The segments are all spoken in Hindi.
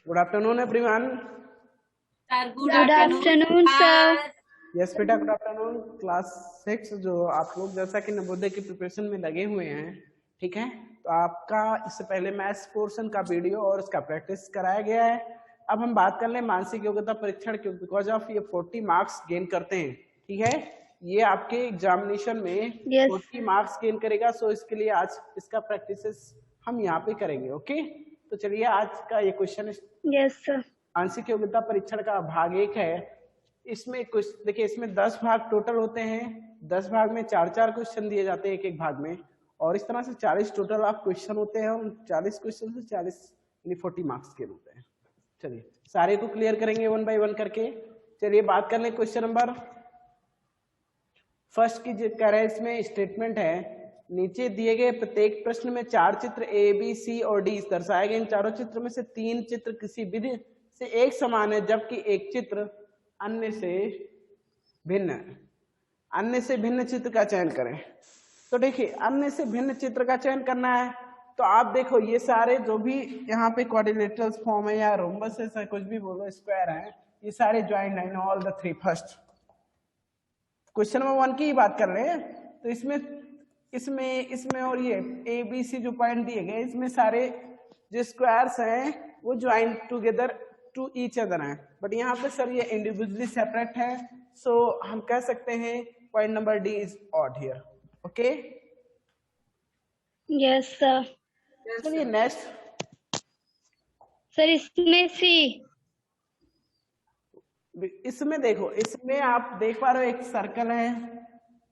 Good afternoon everyone. Good afternoon sir. Yes बेटा, गुड आफ्टरनून। क्लास 6 जो आप लोग जैसा कि नवोदय की प्रिपरेशन में लगे हुए हैं, ठीक है, तो आपका इससे पहले मैथ्स पोर्शन का वीडियो और उसका प्रैक्टिस कराया गया है। अब हम बात कर लें मानसिक योग्यता परीक्षण की, बिकॉज ऑफ ये 40 मार्क्स गेन करते हैं, ठीक है, ये आपके एग्जामिनेशन में 40 मार्क्स गेन करेगा। सो इसके लिए आज इसका प्रैक्टिस हम यहाँ पे करेंगे। ओके, तो चलिए आज का ये क्वेश्चन मानसिक योग्यता परीक्षण का भाग 1 है। इसमें कुछ देखिए, इसमें 10 भाग टोटल होते हैं। 10 भाग में 4-4 क्वेश्चन दिए जाते हैं एक एक भाग में, और इस तरह से 40 टोटल आप क्वेश्चन होते हैं, और 40 क्वेश्चन से 40 यानी 40 मार्क्स के होते हैं। चलिए सारे को क्लियर करेंगे वन बाय वन करके। चलिए बात कर लें क्वेश्चन नंबर फर्स्ट की। जो कह रहे हैं इसमें स्टेटमेंट है, नीचे दिए गए प्रत्येक प्रश्न में 4 चित्र ए बी सी और डी दर्शाए गए। इन चारों चित्र में से 3 चित्र किसी विधि से एक समान है, जबकि एक चित्र अन्य से भिन्न चित्र का चयन करें। तो देखिए, अन्य से भिन्न चित्र का चयन करना है, तो आप देखो ये सारे जो भी यहाँ पे क्वाड्रिलेटरल फॉर्म है या रोम्बस है, कुछ भी बोलो, स्क्वायर है, ये सारे ज्वाइंट है in all the 3 first. Question number 1 की बात कर रहे हैं, तो इसमें और ये ए बी सी जो पॉइंट दिए गए, इसमें सारे जो स्क्वायर्स हैं वो joint together to each other हैं, बट यहाँ पे सर ये इंडिविजुअली सेपरेट है। सो हम कह सकते हैं point number D is odd here. Okay, yes sir. चलिए नेक्स्ट सर इसमें सी, इसमें देखो, इसमें आप देख पा रहे हो एक सर्कल है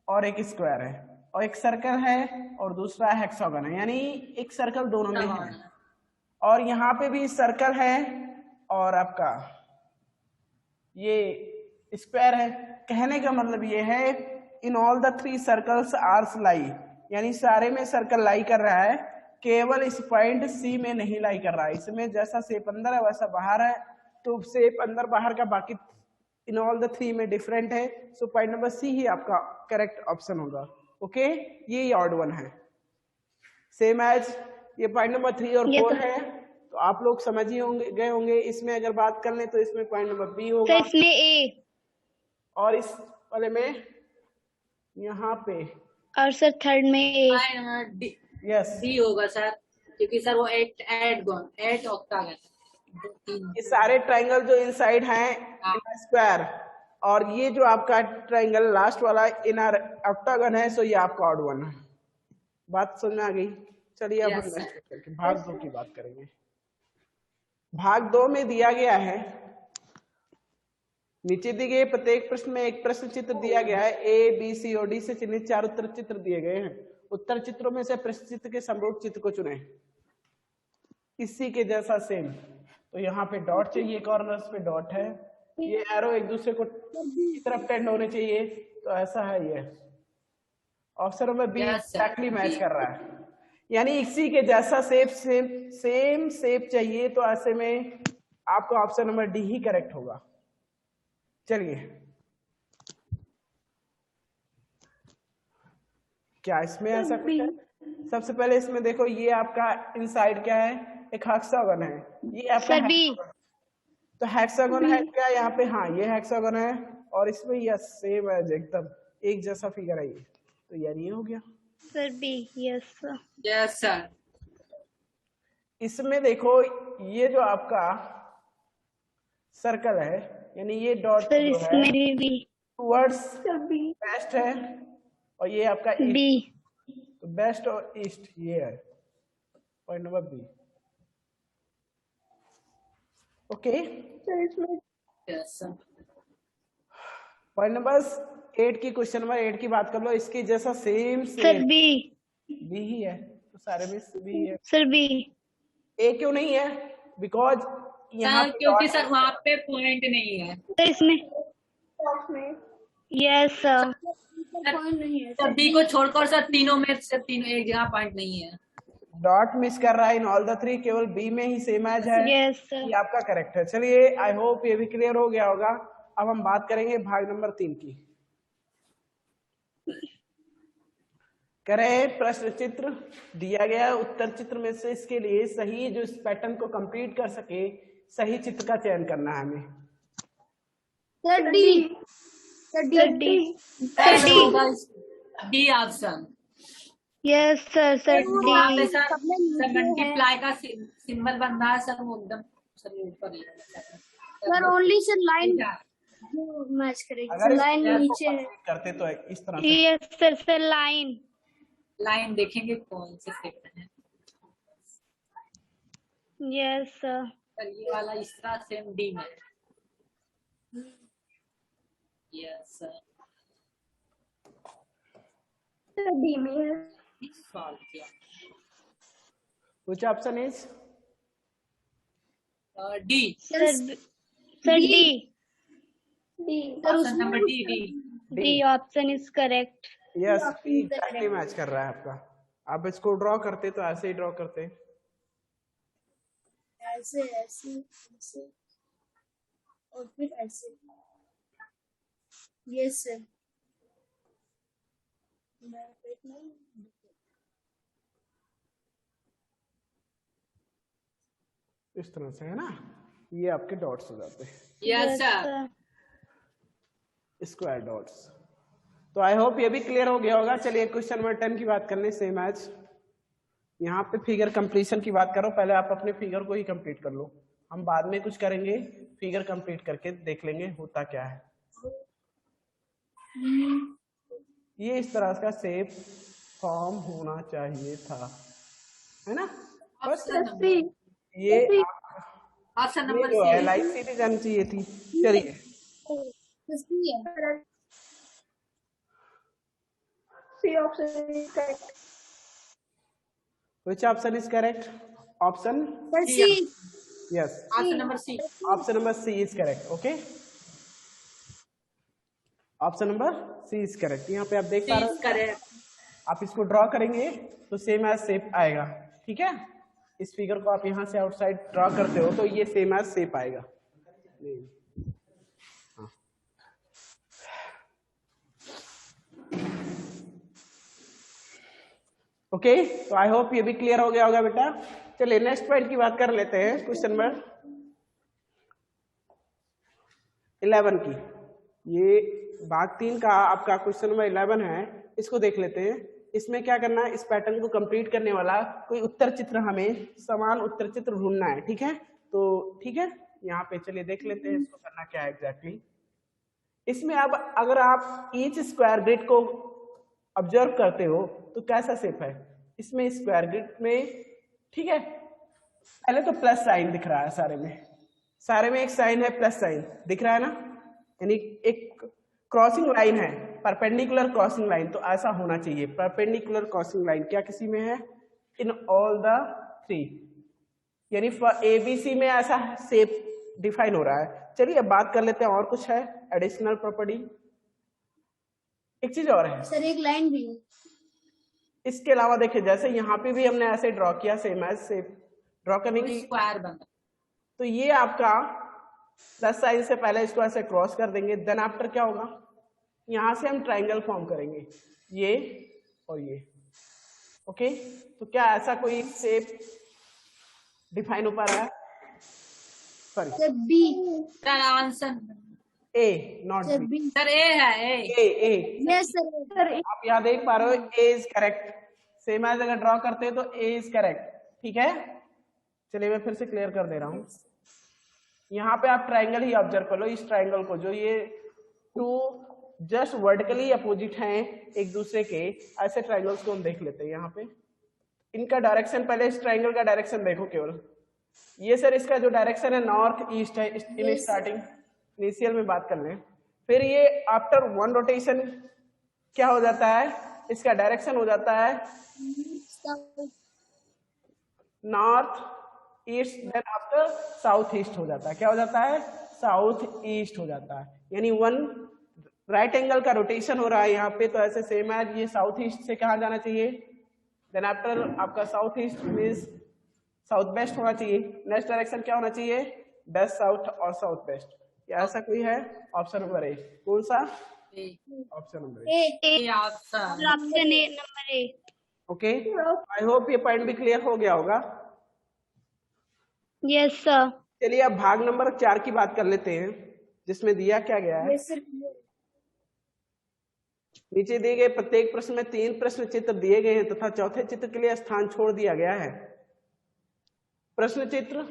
और एक स्क्वायर है, और एक सर्कल है और दूसरा हेक्सागन है, यानी एक सर्कल दोनों में है, और यहाँ पे भी सर्कल है और आपका ये स्क्वायर है। कहने का मतलब ये है, in all the 3 circles are lie, यानी सारे में सर्कल लाई कर रहा है, केवल इस पॉइंट सी में नहीं लाई कर रहा है। इसमें जैसा शेप अंदर है वैसा बाहर है, तो शेप अंदर बाहर का बाकी इन ऑल द 3 में डिफरेंट है। सो पॉइंट नंबर सी ही आपका करेक्ट ऑप्शन होगा। ओके, ये ऑड वन है, सेम एज ये पॉइंट नंबर 3 और 4 है, तो आप लोग समझ ही होंगे गए होंगे। इसमें अगर बात कर लें तो इसमें पॉइंट नंबर बी होगा, इसमें ए, और इस वाले में यहाँ पे, और सर थर्ड में ए। यस डी होगा सर, क्योंकि सर वो 8 ऑक्टागन, ये सारे ट्रायंगल जो इनसाइड हैं इन स्क्वायर, और ये जो आपका ट्रायंगल लास्ट वाला इन ऑक्टागन है, सो ये आपका ऑड वन है। बात समझ में आ गई? चलिए अब हम नेक्स्ट करके भाग 2 की बात करेंगे। भाग 2 में दिया गया है, नीचे दिए गए प्रत्येक प्रश्न में एक प्रश्न चित्र दिया गया है। ए बी सी और डी से चिन्हित 4 उत्तर चित्र दिए गए हैं। उत्तर चित्रों में से प्रश्न चित्र के समरूप चित्र को चुनें इसी के जैसा सेम। तो यहाँ पे डॉट चाहिए, कॉर्नर्स पे डॉट है, ये एरो एक दूसरे को की तरफ टेंड होने चाहिए, तो ऐसा है। ये option number B exactly match कर रहा है, यानी इसी के जैसा सेम शेप चाहिए, तो ऐसे में आपका ऑप्शन नंबर डी ही करेक्ट होगा। चलिए, क्या इसमें ऐसा कुछ है? सबसे पहले इसमें देखो, ये आपका इनसाइड क्या है, एक हेक्सागन है, ये आपका तो हेक्सागन है क्या यहाँ पे? हाँ, ये हेक्सागन है, और इसमें ये सेम है, एकदम एक जैसा फिगर है ये, तो यार ये हो गया sir B. Yes sir. Yes sir. इसमें देखो, ये जो आपका सर्कल है, यानी ये डॉट सर इसमें भी टुवर्ड्स वेस्ट है, और ये आपका बी, तो वेस्ट और ईस्ट ये है point number B. Okay, yes sir. Point number 8 की, क्वेश्चन नंबर 8 की बात कर लो, इसके जैसा सेम सर बी ही है, तो सारे में बी है। Sir B. ए क्यों नहीं है? बिकॉज यहाँ क्योंकि सर वहाँ पे पॉइंट नहीं है सर इसमें। यस सर, सर बी को छोड़कर सर तीनों में से तीनों एक जगह पॉइंट नहीं है। डॉट मिस कर रहा है इन ऑल द 3, केवल बी में ही सेम एज है। यस सर, ये आपका करेक्ट है। चलिए, आई होप ये भी क्लियर हो गया होगा। अब हम बात करेंगे भाग नंबर 3 की। करें प्रश्न चित्र दिया गया उत्तर चित्र में से इसके लिए सही जो इस पैटर्न को कंप्लीट कर सके सही चित्र का चयन करना है हमें। Sir D. Sir D. D option. Yes sir, sir D. Sir multiply का सिंबल बन रहा है सर, वो एकदम सर ऊपर ही है sir only sir line match करेगी। अगर लाइन नीचे है करते तो इस तरह से। यस सर, सर लाइन देखेंगे कौन से सेक्टर है। Yes sir. ये वाला इस तरह सेम डी में। यस सर, डी में है। सॉल्व किया। Which option is? D. Sir D. Option number D. D option is correct. Yes, exactly match कर रहा है आपका। आप इसको ड्रॉ करते तो ऐसे ही ड्रॉ करते, ऐसे ऐसे ऐसे और फिर ऐसे। Yes sir. इस तरह से है ना, ये आपके डॉट्स हो जाते हैं। Yes sir. Square dots. तो आई होप ये भी क्लियर हो गया होगा। चलिए क्वेश्चन नंबर 10 की बात करने सेम एज। यहाँ पे फिगर कंप्लीशन की बात करो, पहले आप अपने फिगर को ही कंप्लीट कर लो, हम बाद में कुछ करेंगे, फिगर कंप्लीट करके देख लेंगे होता क्या है। ये इस तरह का शेप फॉर्म होना चाहिए था, है ना। बस ये ऑप्शन नंबर जो है लाइन सीधी जानी चाहिए थी। चलिए C option is correct. Which option is correct? Option C. yes. Option number C. Option number C is correct. Okay. Option number C is correct. यहाँ पे आप देख पा रहे हो, आप इसको ड्रॉ करेंगे तो सेम एज शेप आएगा। ठीक है, इस फिगर को आप यहाँ से आउटसाइड ड्रॉ करते हो तो ये सेम एज शेप आएगा। ओके, तो आई होप ये भी क्लियर हो गया होगा बेटा। चलिए नेक्स्ट पॉइंट की बात कर लेते हैं, क्वेश्चन नंबर 11 की। ये भाग 3 का आपका क्वेश्चन नंबर 11 है, इसको देख लेते हैं। इसमें क्या करना है, इस पैटर्न को कंप्लीट करने वाला कोई उत्तर चित्र, हमें समान उत्तर चित्र ढूंढना है। ठीक है, तो ठीक है, यहाँ पे चलिए देख लेते हैं इसको करना क्या है एग्जैक्टली। इसमें अब अगर आप ईच स्क्वायर ग्रिड को ऑब्जर्व करते हो तो कैसा शेप है इसमें स्क्वायर ग्रिड में। ठीक है, पहले तो प्लस साइन दिख रहा है, सारे में एक साइन है, प्लस साइन दिख रहा है ना, यानी एक क्रॉसिंग लाइन है, परपेंडिकुलर क्रॉसिंग लाइन। तो ऐसा होना चाहिए, परपेंडिकुलर क्रॉसिंग लाइन क्या किसी में है, इन ऑल द 3, यानी ABC में ऐसा शेप डिफाइन हो रहा है। चलिए अब बात कर लेते हैं, और कुछ है एडिशनल प्रॉपर्टी। एक चीज और है सर, एक लाइन भी है। इसके अलावा देखिए, जैसे यहाँ पे भी हमने ऐसे ड्रॉ किया, सेम एज शेप ड्रॉ करने की, स्क्वायर बना, तो ये आपका प्लस साइन से पहले इसको ऐसे क्रॉस कर देंगे, देन आफ्टर क्या होगा, यहाँ से हम ट्राइंगल फॉर्म करेंगे, ये और ये। ओके, तो क्या ऐसा कोई शेप डिफाइन हो पा रहा है? Sorry, B. Sir answer A, not B. Sir A है, ए। Yes sir. आप यहाँ देख पा रहे हो, ए इज करेक्ट। सेम एज अगर ड्रॉ करते हैं तो ए इज करेक्ट। ठीक है, चलिए मैं फिर से क्लियर कर दे रहा हूँ। यहाँ पे आप ट्राइंगल ही ऑब्जर्व कर लो, इस ट्राइंगल को, जो ये 2 जस्ट वर्टिकली अपोजिट हैं एक दूसरे के, ऐसे ट्राइंगल्स को हम देख लेते हैं। यहाँ पे इनका डायरेक्शन, पहले इस ट्राइंगल का डायरेक्शन देखो केवल। ये सर इसका जो डायरेक्शन है नॉर्थ ईस्ट है इन स्टार्टिंग, इनिशियल में बात कर लें। फिर ये आफ्टर 1 रोटेशन क्या हो जाता है, इसका डायरेक्शन हो जाता है north east, then after south east हो जाता है। क्या हो जाता है, साउथ ईस्ट हो जाता है, यानी 1 राइट एंगल का रोटेशन हो रहा है यहाँ पे। तो ऐसे सेम एज ये साउथ ईस्ट से कहाँ जाना चाहिए, देन आफ्टर आपका south east means south west होना चाहिए। नेक्स्ट डायरेक्शन क्या होना चाहिए, वेस्ट साउथ और साउथ वेस्ट। या ऐसा कोई है? ऑप्शन नंबर ए। कौन सा? Option number A. Option A, number A. Okay, I hope ये पॉइंट भी क्लियर हो गया होगा। Yes sir. चलिए अब भाग नंबर 4 की बात कर लेते हैं, जिसमें दिया क्या गया है। नीचे दिए गए प्रत्येक प्रश्न में 3 प्रश्न चित्र दिए गए हैं तथा चौथे चित्र के लिए स्थान छोड़ दिया गया है। प्रश्न चित्र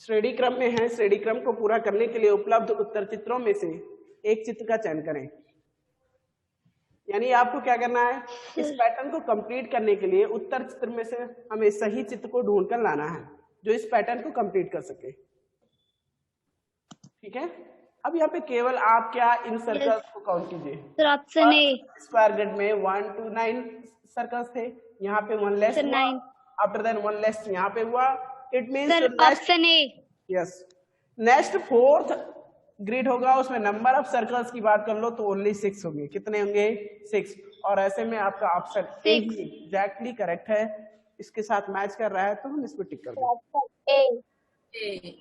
श्रेणी क्रम में है। श्रेणी क्रम को पूरा करने के लिए उपलब्ध उत्तर चित्रों में से एक चित्र का चयन करें। यानी आपको क्या करना है, इस पैटर्न को कंप्लीट करने के लिए उत्तर चित्र में से हमें सही चित्र को ढूंढकर लाना है जो इस पैटर्न को कंप्लीट कर सके। ठीक है, अब यहाँ पे केवल आप क्या इन सर्कल्स को काउंट कीजिए। Sir option A. Square grid में 1 to 9 सर्कल्स थे, यहाँ पे 1 लेस हुआ, आफ्टर देन 1 लेस यहाँ पे हुआ। It means sir option A. Yes, next 4th grid होगा, उसमें नंबर ऑफ सर्कल्स की बात कर लो तो ओनली 6 होंगे। कितने होंगे? 6। और ऐसे में आपका ऑप्शन ए एग्जैक्टली करेक्ट है, इसके साथ मैच कर रहा है तो हम इसको टिक कर देंगे।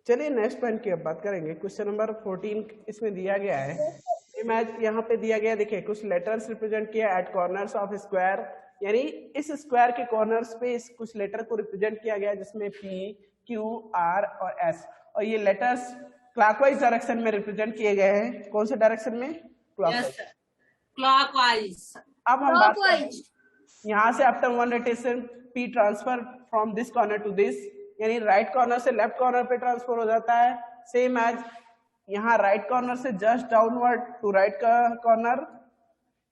चलिए नेक्स्ट पॉइंट की अब बात करेंगे। क्वेश्चन नंबर 14 इसमें दिया गया है, इमेज यहाँ पे दिया गया, देखिए कुछ लेटर्स रिप्रेजेंट किया एट कॉर्नर्स ऑफ स्क्वायर, यानी इस स्क्वायर के कॉर्नर्स पे इस कुछ लेटर को रिप्रेजेंट किया गया जिसमें P, Q, R और S, और ये लेटर्स क्लॉकवाइज डायरेक्शन में रिप्रेजेंट किए गए हैं। कौन से डायरेक्शन में? क्लॉकवाइज। अब हम बात करें यहाँ से after one rotation P transfer from this corner to this, यानी राइट कॉर्नर से लेफ्ट कॉर्नर पे ट्रांसफर हो जाता है। सेम एज यहाँ राइट कॉर्नर से just downward to right corner,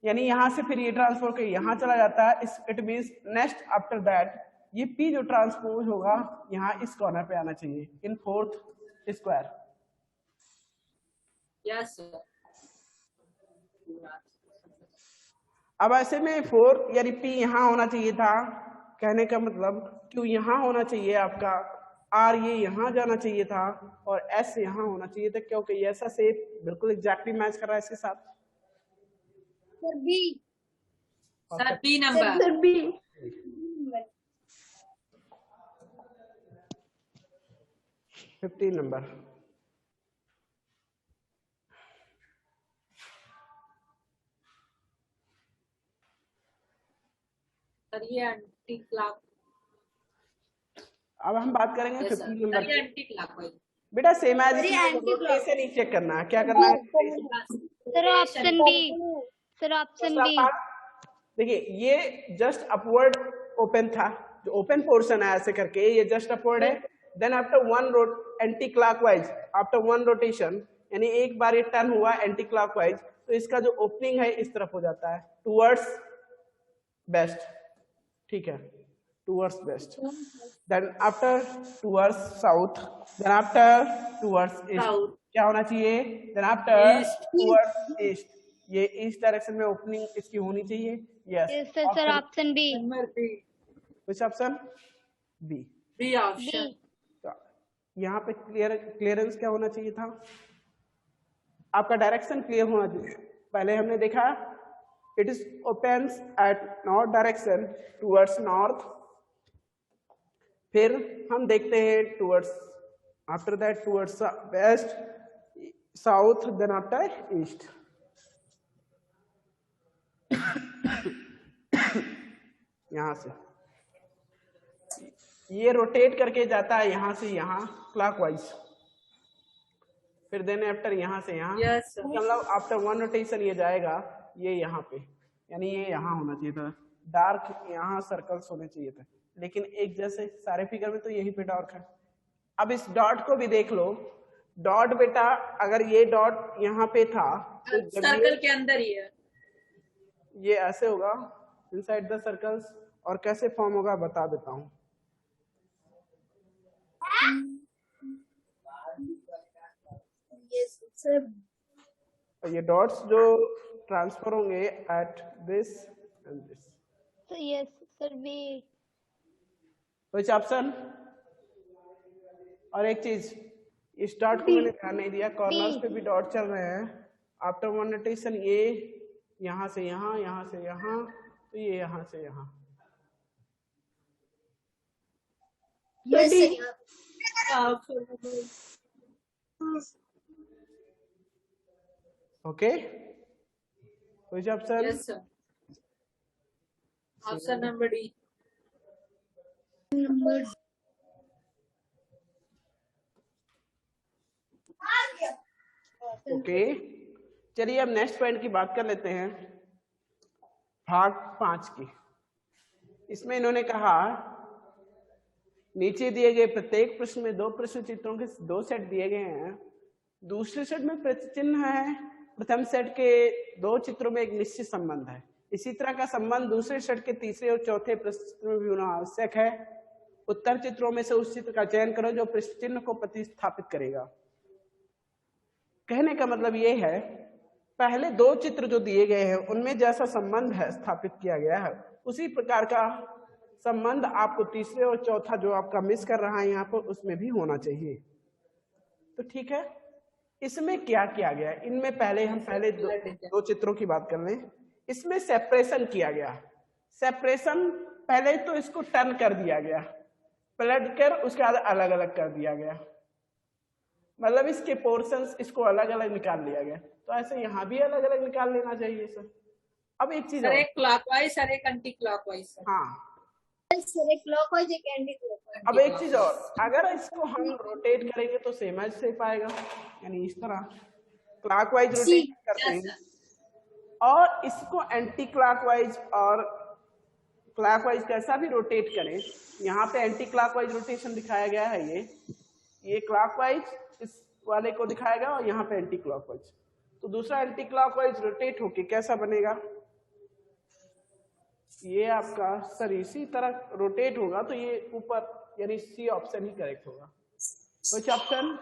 यानी यहाँ से फिर ये ट्रांसफर के यहाँ चला जाता है। It means next after that ये P जो ट्रांसपोज होगा यहाँ इस कॉर्नर पे आना चाहिए इन 4th स्क्वायर। यस। अब ऐसे में 4 यानी P यहाँ होना चाहिए था, कहने का मतलब Q यहाँ होना चाहिए आपका, R ये यहाँ जाना चाहिए था और S यहाँ होना चाहिए था, क्योंकि ये ऐसा शेप बिल्कुल एग्जैक्टली मैच कर रहा है इसके साथ। Sir B. Sir B number. Sir B. 15 number. Sir ये एंटी क्लॉक। अब हम बात करेंगे 15 नंबर की। एंटी क्लॉकवाइज बेटा सेम एज से नहीं चेक करना है, क्या करना है? Sir option B. Sir option B. देखिए ये जस्ट अपवर्ड ओपन था, जो ओपन पोर्शन है ऐसे करके ये जस्ट अपवर्ड है। Then after one anti clockwise, after one rotation यानी एक बार ये टर्न हुआ एंटी क्लॉकवाइज, तो इसका जो ओपनिंग है इस तरफ हो जाता है टूवर्ड्स वेस्ट। ठीक है, towards west. Then after towards south, then after towards east, क्या होना चाहिए? देन आफ्टर टूवर्ड्स ईस्ट, ये ईस्ट डायरेक्शन में ओपनिंग इसकी होनी चाहिए। Yes sir option B. Which option? B. B option. यहाँ पे क्लियरेंस क्या होना चाहिए था? आपका डायरेक्शन क्लियर होना चाहिए। पहले हमने देखा it is opens at north direction towards north, फिर हम देखते हैं towards, after that towards west, south, then after east. यहां से ये रोटेट करके जाता है यहां से यहां क्लॉकवाइज, फिर देन आफ्टर यहां से यहां। मतलब आफ्टर वन रोटेशन ये जाएगा ये यहाँ पे, यानी ये यहाँ होना चाहिए था, डार्क यहाँ सर्कल्स होने चाहिए थे, लेकिन एक जैसे सारे फिगर में तो यही पे डार्क है। अब इस डॉट को भी देख लो, डॉट बेटा अगर ये डॉट यहाँ पे था तो सर्कल के अंदर ही है, ये ऐसे होगा इनसाइड द सर्कल्स, और कैसे फॉर्म होगा बता देता हूँ। ये डॉट्स जो ट्रांसफर होंगे at this end this. Yes sir B. Which option? और एक चीज, इस डॉट को मैंने ध्यान नहीं दिया, कॉर्नर्स पे भी डॉट चल रहे हैं। आफ्टर वन रोटेशन ये यहाँ से यहाँ, यहाँ से यहाँ, तो ये यहाँ से यहाँ। Okay, which option? Yes sir, option number D. Number okay, चलिए अब नेक्स्ट पॉइंट की बात कर लेते हैं, भाग 5 की। इसमें इन्होंने कहा नीचे दिए गए प्रत्येक प्रश्न में 2 प्रश्न चित्रों के 2 सेट दिए गए हैं। दूसरे सेट में प्रश्न चिन्ह है, प्रथम सेट के 2 चित्रों में एक निश्चित संबंध है। इसी तरह का संबंध दूसरे सेट के तीसरे और चौथे प्रश्न चित्र में भी होना आवश्यक है। उत्तर चित्रों में से उस चित्र का चयन करो जो प्रश्न चिन्ह को प्रतिस्थापित करेगा। कहने का मतलब ये है, पहले 2 चित्र जो दिए गए हैं उनमें जैसा संबंध है स्थापित किया गया है, उसी प्रकार का संबंध आपको तीसरे और चौथा जो आपका मिस कर रहा है यहाँ पर उसमें भी होना चाहिए। तो ठीक है, इसमें क्या किया गया, इनमें पहले हम दो चित्रों की बात कर लें। इसमें सेपरेशन किया गया। सेपरेशन पहले तो इसको टर्न कर दिया गया, पलट कर उसके बाद अलग अलग कर दिया गया, मतलब इसके पोर्शंस इसको अलग अलग निकाल लिया गया। तो ऐसे यहाँ भी अलग अलग निकाल लेना चाहिए सर। अब एक चीज, एक क्लॉकवाइज सर, एक एंटी क्लॉकवाइज सर। हाँ सर, एक क्लॉकवाइज एक एंटी क्लॉकवाइज। अब एक चीज और, अगर इसको हम रोटेट करेंगे तो सेम एज शेप आएगा, यानी इस तरह क्लॉकवाइज रोटेट करते हैं, और इसको एंटी क्लॉकवाइज और क्लॉकवाइज कैसा भी रोटेट करें, यहाँ पे एंटी क्लॉकवाइज रोटेशन दिखाया गया है, ये क्लॉकवाइज इस वाले को दिखाएगा और यहाँ पे एंटी क्लॉकवाइज। तो दूसरा एंटी क्लॉकवाइज रोटेट होके कैसा बनेगा, ये आपका सर इसी तरह रोटेट होगा, तो ये ऊपर, यानी सी ऑप्शन ही करेक्ट होगा। कुछ ऑप्शन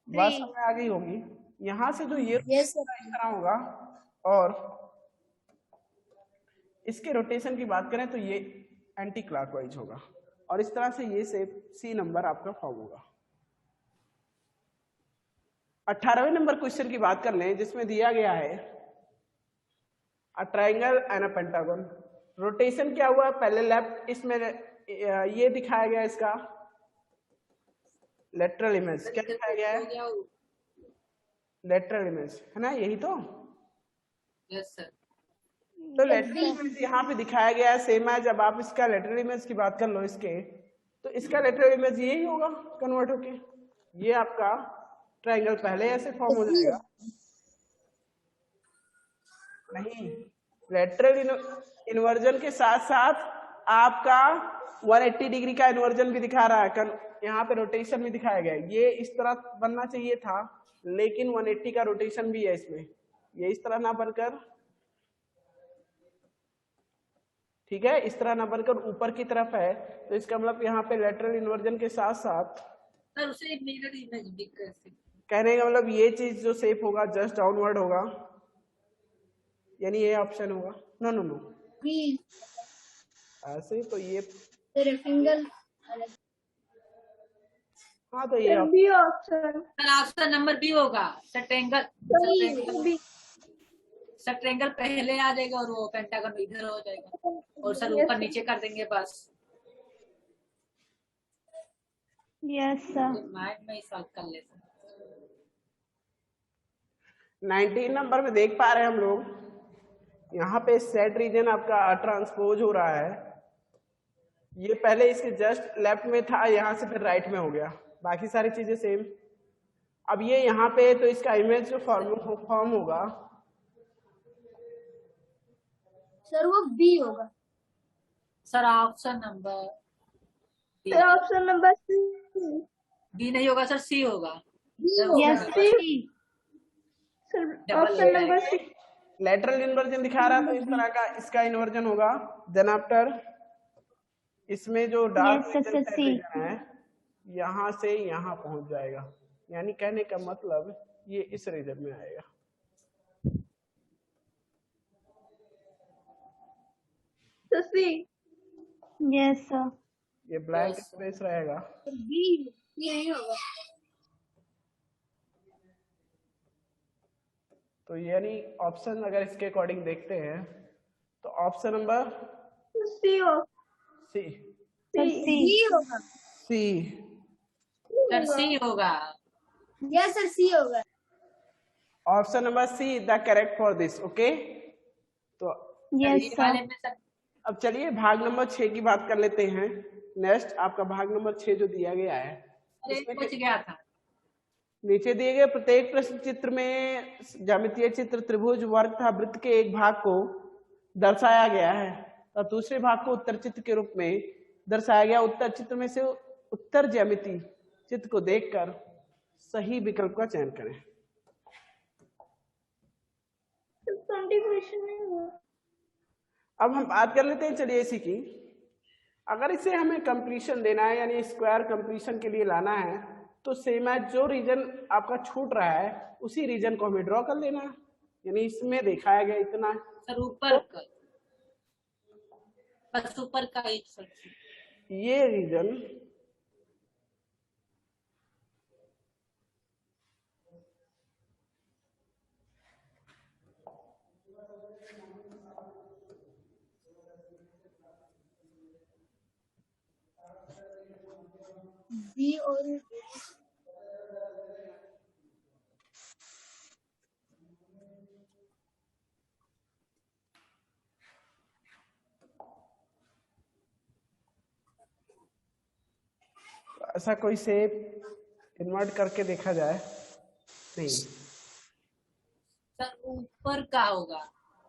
बस हमें आगे होगी। यहाँ से जो ये इस तरह होगा, और इसके रोटेशन की बात करें तो ये एंटी क्लॉकवाइज होगा, और इस तरह से ये सी नंबर आपका फॉर्म होगा। 18वें नंबर क्वेश्चन की बात कर लें, जिसमें दिया गया है a triangle and a pentagon. Rotation क्या हुआ, पहले लेफ्ट, इसमें ये दिखाया गया, इसका लेटरल इमेज क्या दिखाया गया है, लेटरल इमेज है ना, यही तो। Yes sir. तो लेटरल इमेज यहाँ पे दिखाया गया है सेम है। जब आप इसका लेटरल इमेज की बात कर लो इसके, तो इसका लेटरल इमेज यही होगा कन्वर्ट होके, ये आपका ट्रायंगल पहले ऐसे फॉर्म हो जाएगा। नहीं, लेटरल इन्वर्जन के साथ साथ आपका 180 डिग्री का इन्वर्जन भी दिखा रहा है, यहाँ पे रोटेशन भी दिखाया गया है। ये इस तरह बनना चाहिए था, लेकिन 180 का रोटेशन भी है इसमें, ये इस तरह ना बनकर, ठीक है, इस तरह ना बनकर ऊपर की तरफ है। तो इसका मतलब यहाँ पे लेटरल इन्वर्जन के साथ साथ सर उसे मिरर इमेज भी कैसे, कहने का मतलब ये चीज जो शेप होगा जस्ट डाउनवर्ड होगा, यानी ये ऑप्शन होगा। नो नो नो, ऐसे तो ये फिंगर, हाँ तो ये ऑप्शन नंबर बी होगा। सट्रेंगल पहले आ जाएगा और वो पेंटागन इधर हो जाएगा, और सर ऊपर नीचे कर देंगे बस। यस सर, माइंड में ही सॉल्व कर ले सर। 19 नंबर में देख पा रहे हैं हम लोग, यहाँ पे सेट रीजन आपका ट्रांसपोज हो रहा है। ये पहले इसके जस्ट लेफ्ट में था, यहाँ से फिर राइट में हो गया, बाकी सारी चीजें सेम। अब ये यहाँ पे, तो इसका इमेज जो फॉर्म होगा सर वो बी होगा। सर ऑप्शन नंबर बी नहीं होगा सर, सी होगा। Yes C sir, option number C. Lateral inversion दिखा रहा है, तो इस तरह का इसका इन्वर्जन होगा। देन आफ्टर इसमें जो डार्क रीजन है, यहाँ से यहाँ पहुंच जाएगा, यानी कहने का मतलब ये इस रीजन में आएगा। तो सी, यस सर, ये ब्लैंक स्पेस रहेगा। बी नहीं होगा। तो यानी ऑप्शन अगर इसके अकॉर्डिंग देखते हैं तो ऑप्शन नंबर सी हो, सी होगा, सी सर सी होगा। यस सर सी होगा। Option number see the correct for this, okay. तो यस सर, अब चलिए भाग नंबर 6 की बात कर लेते हैं। नेक्स्ट आपका भाग नंबर 6 जो दिया गया है, अरे कुछ गया था। नीचे दिए गए प्रत्येक प्रश्न चित्र में ज्यामितीय चित्र त्रिभुज वर्ग तथा वृत्त के एक भाग को दर्शाया गया है और दूसरे भाग को उत्तर चित्र के रूप में दर्शाया गया। उत्तर चित्र में से उत्तर ज्यामिति चित्र को देखकर सही विकल्प का चयन करें। 20 क्वेश्चन नहीं हुआ। अब हम बात कर लेते हैं, चलिए इसी की। अगर इसे हमें कंप्लीशन देना है यानी स्क्वायर कंप्लीशन के लिए लाना है तो सेम है, जो रीजन आपका छूट रहा है उसी रीजन को हमें ड्रॉ कर लेना है। यानी इसमें दिखाया गया इतना सर ऊपर का, बस ऊपर का एक सेक्शन। ये रीजन बी और ऐसा कोई शेप इन्वर्ट करके देखा जाए। नहीं, सर ऊपर का होगा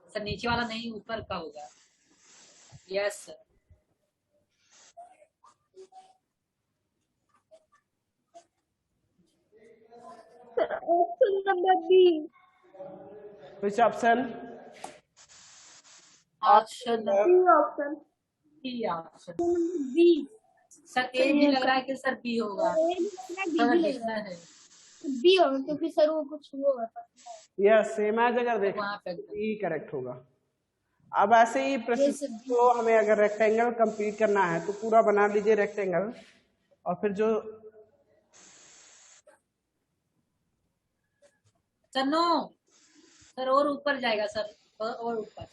सर, नीचे वाला नहीं, ऊपर का होगा। Yes sir. Option number B. Which option? Option option B. Option B. Sir A भी लग रहा है कि सर बी होगा। सर डिफरेंट है, बी होगा क्योंकि सर वो कुछ होगा। यस, सेम एज अगर देखें वहाँ पे ई करेक्ट होगा। अब ऐसे ही प्रश्न को हमें अगर रेक्टेंगल कंप्लीट करना है तो पूरा बना लीजिए रेक्टेंगल, और फिर जो सर नो सर और ऊपर जाएगा सर, और ऊपर।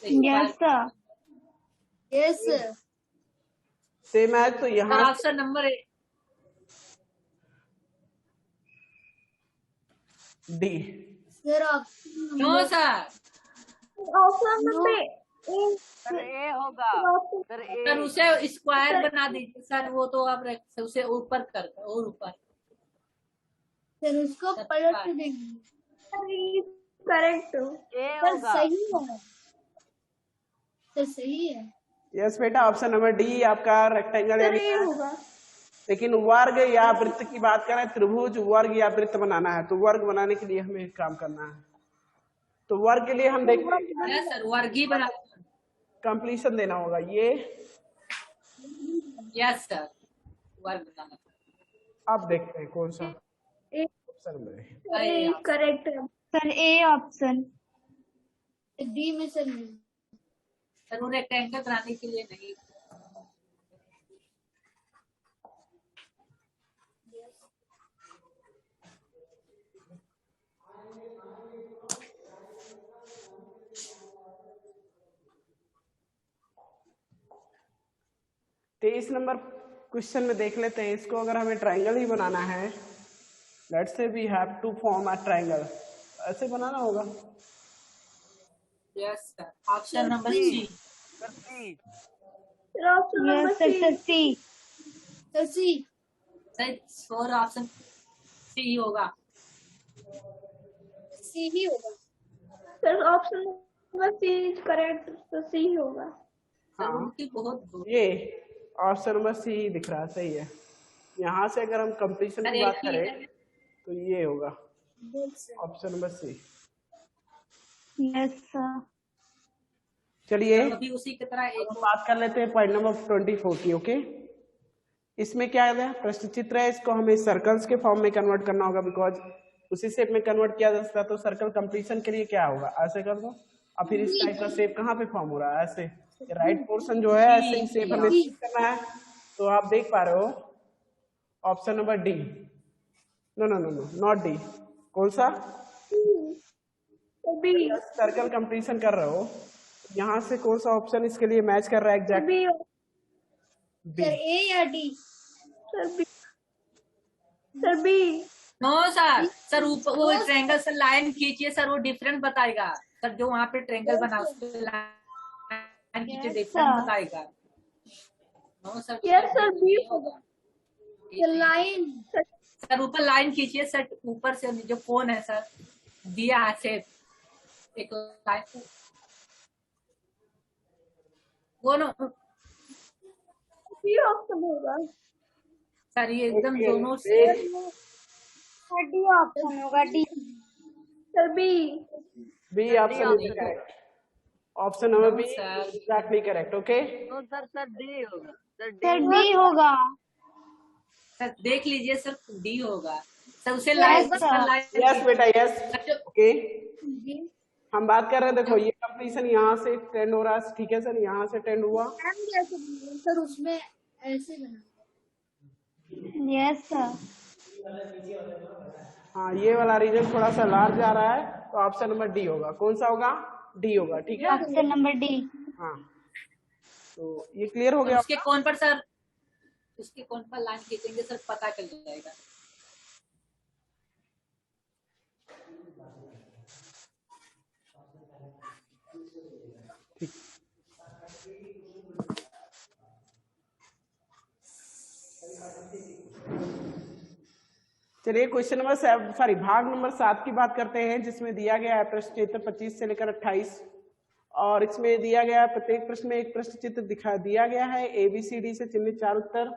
Yes sir. Yes sir. Same as तो यहाँ option number A. D. Sir no sir, option number sir A होगा। Sir A. सर उसे स्क्वायर बना दीजिए सर, वो तो आप उसे ऊपर कर और ऊपर। सर उसको पलट देंगे। करेक्ट ए सर, होगा। सही है सर, सही है। यस बेटा, ऑप्शन नंबर डी आपका रेक्टेंगल यानी होगा। लेकिन वर्ग या वृत्त की बात करें, त्रिभुज वर्ग या वृत्त बनाना है तो वर्ग बनाने के लिए हमें काम करना है। तो वर्ग के लिए हम देखते हैं सर वर्ग ही बना। कंप्लीशन देना होगा ये। यस सर, वर्ग बनाना। अब देखते हैं कौन सा ऑप्शन में ए करेक्ट है सर। ए ऑप्शन डी में सर नहीं। सर वो रेक्टेंगल बनाने के लिए नहीं। तेईस नंबर क्वेश्चन में देख लेते हैं इसको। अगर हमें ट्राइंगल ही बनाना है, let's say we have to form a triangle, ऐसे बनाना होगा। Yes sir, option number C. Sir C. Option number C. Sir C. Sir four option C होगा। सी ही होगा sir. Option number C is correct, तो सी ही होगा। सर उनकी बहुत ये ऑप्शन नंबर सी दिख रहा है, सही है। यहाँ से अगर हम कंप्लीशन सर की एक बात ही करें है। तो ये होगा option number C. Yes sir. चलिए अभी उसी की तरह एक हम बात कर लेते हैं पॉइंट नंबर 24 की। ओके, इसमें क्या है, प्रश्न चित्र है, इसको हमें सर्कल्स के फॉर्म में कन्वर्ट करना होगा, बिकॉज उसी शेप में कन्वर्ट किया जा सकता है। तो सर्कल कंप्लीशन के लिए क्या होगा, ऐसे कर दो और फिर इस टाइप का शेप कहाँ पे फॉर्म हो रहा है, ऐसे राइट पोर्शन जो है ऐसे ही शेप हमें करना है। तो आप देख पा रहे हो option number D. No no no no, not D. कौन सा? बी। सर्कल कंप्लीशन कर रहे हो, यहाँ से कौन सा ऑप्शन इसके लिए मैच कर रहा है exact? B. B. Sir A या D? Sir B. Sir B. No sir, sir ऊपर वो ट्रायंगल से लाइन खींचिए सर, वो डिफरेंट बताएगा सर। जो वहाँ पे ट्रायंगल बना उस पे लाइन लाइन खींचे देखता है बताएगा। No sir. Yes sir, B होगा। लाइन सर ऊपर लाइन खींचिए सर, ऊपर से जो कोन है सर दिया है से एक लाइन कोन बी ऑप्शन होगा सर, ये एकदम दोनों से डी ऑप्शन होगा। D sir, B option is correct. Option number B sir. Exactly correct. Okay no sir, sir D होगा। सर सर, डी होगा। सर देख लीजिए सर, डी होगा सर। उसे Yes, लाइन sir. यस बेटा यस। ओके हम बात कर रहे हैं, देखो ये कंप्लीशन यहाँ से ट्रेंड हो रहा है, ठीक है सर, यहाँ से ट्रेंड हुआ। सर उसमें ऐसे बना। Yes sir. हाँ ये वाला रीजन थोड़ा सा लार्ज आ रहा है, तो ऑप्शन नंबर डी होगा। कौन सा होगा? डी होगा, ठीक है। Option number D. हाँ तो ये क्लियर हो गया। उसके कौन पर सर, उसके कौन पर लाइन खींचेंगे सर पता चल जाएगा। ठीक। चलिए क्वेश्चन नंबर भाग नंबर 7 की बात करते हैं, जिसमें दिया गया है प्रश्न चित्र 25 से लेकर 28 और इसमें दिया गया है प्रत्येक प्रश्न में एक प्रश्न चित्र दिखा दिया गया है। ABCD से चिन्हित 4 उत्तर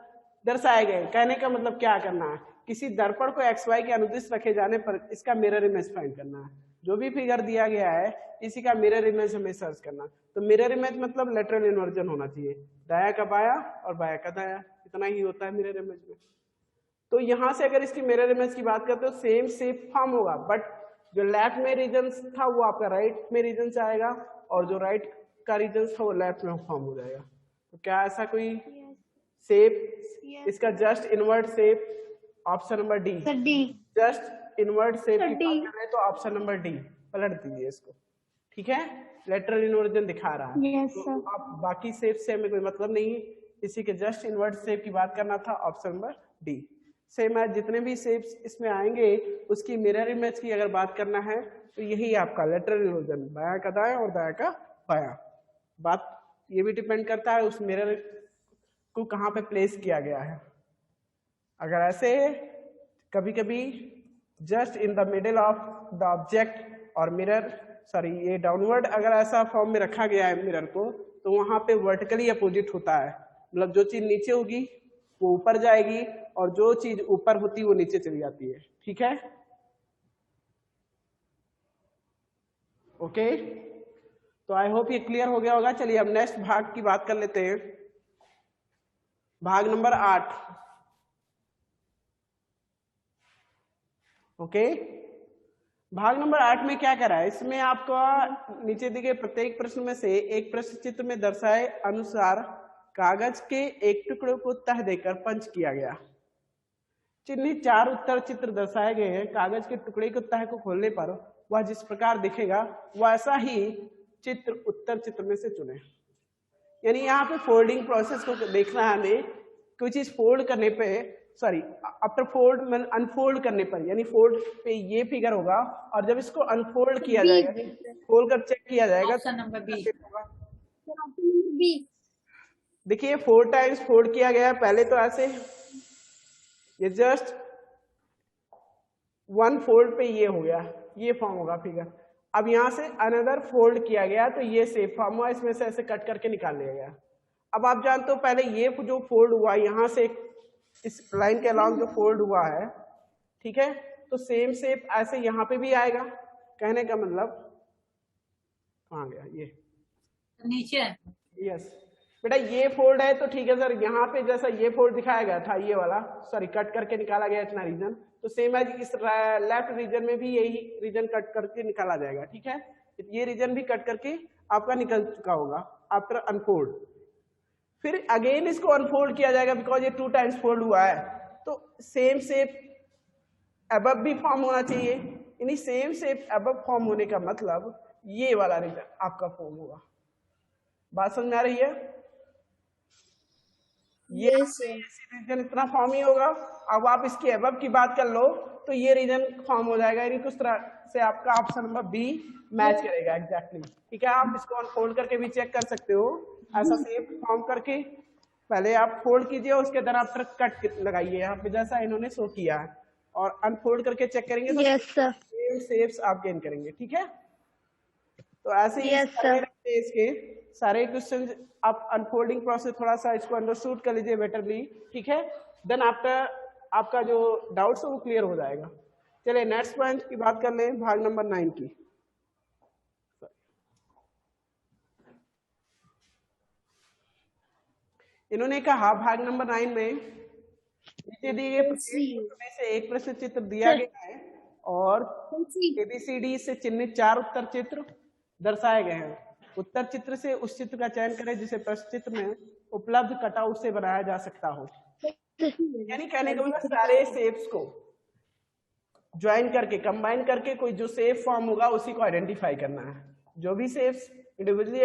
दर्शाए गए। कहने का मतलब क्या करना है, किसी दर्पण को XY के अनुदिश रखे जाने पर इसका मिरर इमेज फाइंड करना है। जो भी फिगर दिया गया है इसी का मिरर इमेज हमें सर्च करना। तो मिरर इमेज मतलब लेटरल इन्वर्जन होना चाहिए, दाया का बाया और बाया का दाया, इतना ही होता है मिरर इमेज में। तो यहाँ से अगर इसकी मिरर इमेज की बात करते हो सेम शेप फॉर्म होगा, बट जो लेफ्ट में रीजन था वो आपका राइट में रीजन से आएगा और जो राइट का रीजन था वो लेफ्ट में फॉर्म हो जाएगा। तो क्या ऐसा कोई शेप इसका just invert shape? Option number D. Just invert shape की बात करें तो ऑप्शन नंबर डी। पलट दीजिए इसको, ठीक है। लेटरल इन्वर्जन दिखा रहा है। तो अब बाकी शेप से हमें कोई मतलब नहीं, इसी के जस्ट इनवर्ट शेप की बात करना था, ऑप्शन नंबर डी। सेम है, जितने भी शेप्स इसमें आएंगे उसकी मिरर इमेज की अगर बात करना है तो यही आपका लेटरल इन्वर्जन, बाया का दाया और दाया का बाया। बात ये भी डिपेंड करता है उस मिरर को कहाँ पे प्लेस किया गया है। अगर ऐसे कभी कभी just in the middle of the object और मिरर ये डाउनवर्ड अगर ऐसा फॉर्म में रखा गया है मिरर को, तो वहां पे वर्टिकली अपोजिट होता है। मतलब जो चीज नीचे होगी वो ऊपर जाएगी और जो चीज ऊपर होती है वो नीचे चली जाती है, ठीक है। ओके तो आई होप ये क्लियर हो गया होगा। चलिए अब नेक्स्ट भाग की बात कर लेते हैं, भाग नंबर 8। ओके भाग नंबर 8 में क्या करा है, इसमें आपका नीचे दिए गए प्रत्येक प्रश्न में से एक प्रश्न चित्र में दर्शाए अनुसार कागज के एक टुकड़े को तह देकर पंच किया गया। चिन्हित 4 उत्तर चित्र दर्शाए गए हैं। कागज के टुकड़े को तह को खोलने पर वह जिस प्रकार दिखेगा वैसा ही चित्र उत्तर चित्र में से चुने। यानी यहाँ पे फोल्डिंग प्रोसेस को देखना है हमें। कोई चीज फोल्ड करने पे आफ्टर फोल्ड अनफोल्ड करने पर, यानी फोल्ड पे ये फिगर होगा और जब इसको अनफोल्ड किया जाएगा, खोल कर चेक किया जाएगा, ऑप्शन नंबर बी। देखिए 4 टाइम्स फोल्ड किया गया है। पहले तो ऐसे ये जस्ट 1 फोल्ड पे ये हो गया, ये फॉर्म होगा फिगर। अब यहाँ से अनदर फोल्ड किया गया तो ये शेप फॉर्म हुआ, इसमें से ऐसे कट करके निकाल लिया गया। अब आप जानते हो पहले ये जो फोल्ड हुआ यहाँ से इस लाइन के अलॉन्ग जो फोल्ड हुआ है, ठीक है, तो सेम शेप ऐसे यहाँ पे भी आएगा। कहने का मतलब कहाँ गया ये नीचे। यस बेटा ये फोल्ड है तो ठीक है सर, यहाँ पे जैसा ये फोल्ड दिखाया गया था ये वाला कट करके निकाला गया इतना रीजन, तो सेम है इस लेफ्ट रीजन में भी यही रीजन कट करके निकाला जाएगा, ठीक है। ये रीजन भी कट करके आपका निकल चुका होगा आफ्टर अनफोल्ड। फिर अगेन इसको अनफोल्ड किया जाएगा बिकॉज ये 2 टाइम्स फोल्ड हुआ है, तो सेम शेप अबव भी फॉर्म होना चाहिए। यानी सेम शेप अबव फॉर्म होने का मतलब ये वाला रीजन आपका फॉर्म होगा। बात समझ में आ रही है? ये रीजन इतना फॉर्म ही होगा। अब आप इसके अबव की बात कर लो तो ये रीजन फॉर्म हो जाएगा, यानी कुछ तरह से आपका ऑप्शन नंबर बी मैच करेगा एग्जैक्टली। ठीक है, आप इसको अनफोल्ड करके भी चेक कर सकते हो, ऐसा शेप फॉर्म करके पहले आप फोल्ड कीजिए, उसके बाद आप कट लगाइए यहाँ पे जैसा इन्होंने शो किया है, और अनफोल्ड करके चेक करेंगे तो सेम शेप्स आप गेन करेंगे। ठीक है, तो ऐसे ही इसके सारे क्वेश्चन आप अनफोल्डिंग प्रोसेस थोड़ा सा इसको अंडरस्टूड कर लीजिए बेटरली। ठीक है, देन आफ्टर आपका जो डाउट्स है वो क्लियर हो जाएगा। चलिए नेक्स्ट पॉइंट की बात कर लें, भाग नंबर 9 की। इन्होंने कहा भाग नंबर 9 में नीचे दिए गए में से एक प्रश्न चित्र दिया गया है और ABCD से चिन्हित 4 उत्तर चित्र दर्शाए गए हैं। उत्तर चित्र से उस चित्र का चयन करें जिसे प्रश्न चित्र में उपलब्ध कटआउट से बनाया जा सकता हो। यानी कहने का मतलब सारे शेप्स को ज्वाइन करके कंबाइन करके कोई जो शेप फॉर्म होगा उसी को आइडेंटिफाई करना है। जो भी शेप्स इंडिविजुअली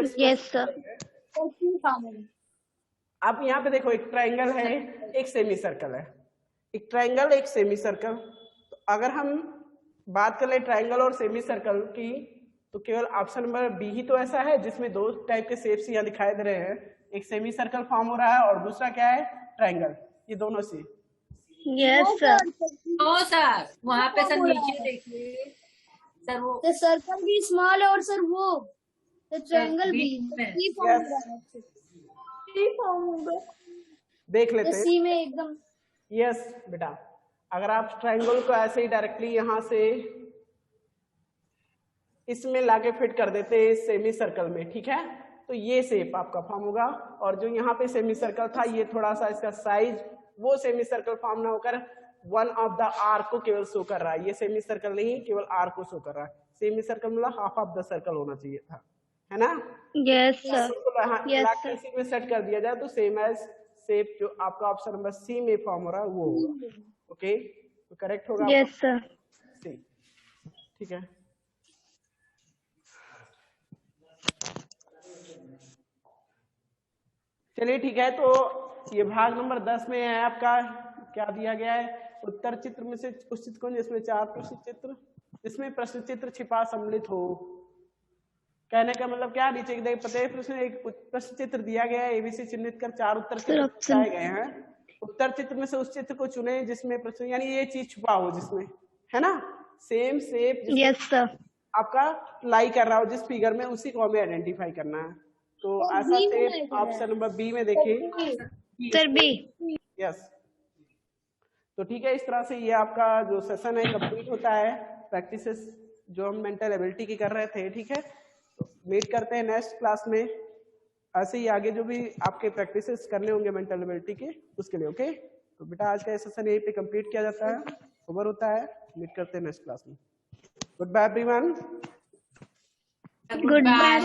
आप यहाँ पे देखो, एक ट्रायंगल है, एक सेमी सर्कल है, एक ट्रायंगल एक सेमी सर्कल। तो अगर हम बात कर ले ट्रायंगल और सेमी सर्कल की, तो केवल ऑप्शन नंबर बी ही तो ऐसा है जिसमें 2 टाइप के शेप्स यहाँ दिखाई दे रहे हैं, एक सेमी सर्कल फॉर्म हो रहा है और दूसरा क्या है, ट्रायंगल। ये दोनों से यस सर, वहाँ पे सर नीचे देखिए सर, वो सर्कल भी स्मॉल है और सर वो ट्रायंगल भी देख लेते हैं। सी में एकदम यस बेटा, अगर आप ट्रायंगल को ऐसे ही डायरेक्टली यहाँ से इसमें लाके फिट कर देते हैं सेमी सर्कल में, ठीक है, तो ये शेप आपका फॉर्म होगा। और जो यहाँ पे सेमी सर्कल था, ये थोड़ा सा इसका साइज वो सेमी सर्कल फॉर्म ना होकर वन ऑफ द आर्क को केवल शो कर रहा है। ये सेमी सर्कल नहीं, केवल आर्क को शो कर रहा है। सेमी सर्कल मतलब हाफ ऑफ द सर्कल होना चाहिए था, है ना? यस सर, इसी में सेट कर दिया जाए तो सेम एज शेप जो आपका ऑप्शन नंबर सी में फॉर्म हो रहा है वो होगा। ओके, तो करेक्ट होगा। यस सर, ठीक है। चलिए ठीक है, तो ये भाग नंबर 10 में है आपका क्या दिया गया है, उत्तर चित्र में से उस चित्र को जिसमें 4 प्रश्न चित्र, जिसमें प्रश्न चित्र छिपा सम्मिलित हो। कहने का मतलब क्या, नीचे प्रत्येक प्रश्न एक प्रश्न चित्र दिया गया है, ABC चिन्हित कर 4 उत्तर चित्र दिए गए हैं। उत्तर चित्र में से उस चित्र को चुने जिसमें प्रश्न, यानी ये चीज छुपा हो जिसमें, है ना, सेम शेप यस सर, आपका लाई कर रहा हो जिस फिगर में, उसी को हमें आइडेंटिफाई करना है। तो ऐसा शेप ऑप्शन नंबर बी में देखिए सर, बी। यस, तो ठीक है, इस तरह से ये आपका जो सेशन है कंप्लीट होता है। प्रैक्टिसेस जो हम मेंटल एबिलिटी की कर रहे थे, ठीक है, तो मीट करते हैं नेक्स्ट क्लास में। ऐसे ही आगे जो भी आपके प्रैक्टिसेस करने होंगे मेंटल एबिलिटी के, उसके लिए। ओके, तो बेटा आज का सेशन यहीं पे कंप्लीट किया जाता है, ओवर होता है। मीट करते हैं नेक्स्ट क्लास में। Good bye everyone. Good bye.